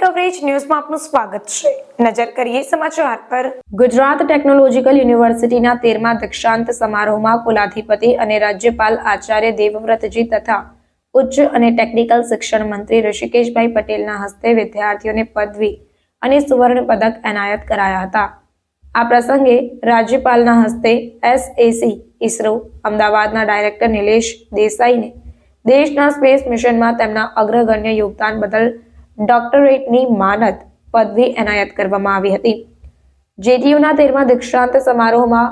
Coverage ન્યૂઝમાં આપનું સ્વાગત છે। નજર કરીએ સમાચાર પર। ગુજરાત ટેકનોલોજીકલ યુનિવર્સિટીના 13મા દીક્ષાંત સમારોહમાં કુલાધિપતિ અને રાજ્યપાલ આચાર્ય દેવવ્રતજી તથા ઉચ્ચ અને ટેકનિકલ શિક્ષણ મંત્રી ઋષિકેશભાઈ પટેલના હસ્તે વિદ્યાર્થીઓને પદવી અને સુવર્ણ પદક એનાયત કરાયા હતા। આ પ્રસંગે રાજ્યપાલના હસ્તે એસએસી ઇસરો અમદાવાદના ડાયરેક્ટર નિલેશ દેસાઈને દેશના સ્પેસ મિશનમાં તેમના અગ્રગણ્ય યોગદાન બદલ ડોક્ટરેટની માનદ પદવી એનાયત કરવામાં આવી હતી। જેટીયુના 13મા દીક્ષાંત સમારોહમાં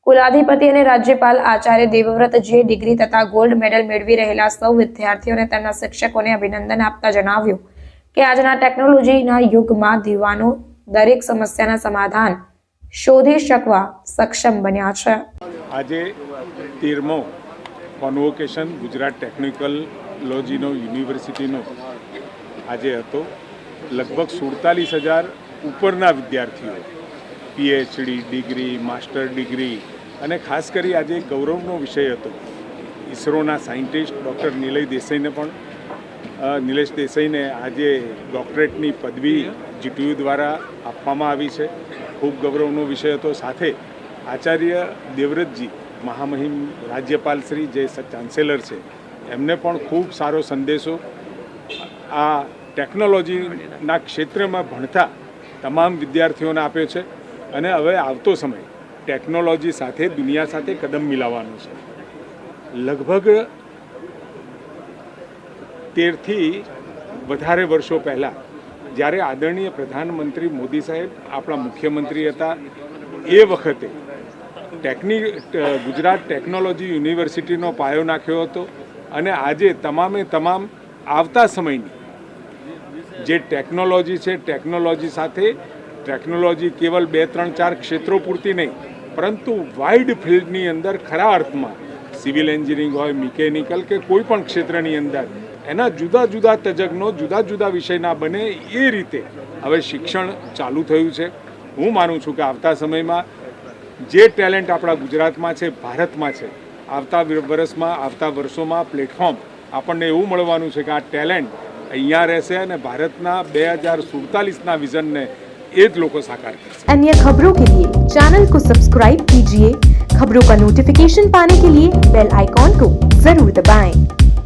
કુલાધિપતિ અને રાજ્યપાલ આચાર્ય દેવવ્રતજીએ ડિગ્રી તથા ગોલ્ડ મેડલ મેળવી રહેલા સૌ વિદ્યાર્થીઓને તેમના શિક્ષકોને અભિનંદન આપતા જણાવ્યું કે આજના ટેકનોલોજીના યુગમાં યુવાનો દરેક સમસ્યાના સમાધાન શોધી શકવા સક્ષમ બન્યા છે। આજે 13મો કોન્વોકેશન ગુજરાત ટેકનોલોજીનો યુનિવર્સિટીનો આજે હતો। લગભગ 47,000 ઉપરના વિદ્યાર્થીઓ પીએચડી ડિગ્રી, માસ્ટર ડિગ્રી અને ખાસ કરી આજે ગૌરવનો વિષય હતો। ઇસરોના સાયન્ટિસ્ટ ડૉક્ટર નિલેશ દેસાઈને આજે ડૉક્ટરેટની પદવી જીટીયુ દ્વારા આપવામાં આવી છે। ખૂબ ગૌરવનો વિષય હતો। સાથે આચાર્ય દેવવ્રતજી મહામહિમ રાજ્યપાલ શ્રી જે ચાન્સેલર છે એમને પણ ખૂબ સારો સંદેશો આ ટેકનોલોજીના ક્ષેત્રમાં ભણતા તમામ વિદ્યાર્થીઓને આપ્યો છે અને હવે આવતો સમય ટેકનોલોજી સાથે દુનિયા સાથે કદમ મિલાવવાનો છે। લગભગ 13થી વધારે વર્ષો પહેલાં જ્યારે આદરણીય પ્રધાનમંત્રી મોદી સાહેબ આપણા મુખ્યમંત્રી હતા એ વખતે ગુજરાત ટેકનોલોજી યુનિવર્સિટીનો પાયો નાખ્યો હતો અને આજે તમામે તમામ આવતા સમયની જે ટેકનોલોજી છે ટેકનોલોજી સાથે ટેકનોલોજી કેવલ 2, 3, 4 ક્ષેત્રો પૂરતી નહીં પરંતુ વાઇડ ફિલ્ડની અંદર ખરા અર્થમાં સિવિલ એન્જિનિયરિંગ હોય, મિકેનિકલ કે કોઈ પણ ક્ષેત્રની અંદર એના જુદા જુદા તજજ્ઞો જુદા જુદા વિષયના બને એ રીતે હવે શિક્ષણ ચાલુ થયું છે। હું માનું છું કે આવતા સમયમાં જે ટેલેન્ટ આપણા ગુજરાતમાં છે, ભારતમાં છે, આવતા વર્ષોમાં પ્લેટફોર્મ આપણને એવું મળવાનું છે કે આ ટેલેન્ટ અહીંયા રહેશે અને भारतना 2047 विजन ने ये लोगों साकार करते। अन्य खबरों के लिए चैनल को सब्सक्राइब कीजिए। खबरों का नोटिफिकेशन पाने के लिए बेल आइकॉन को जरूर दबाएं।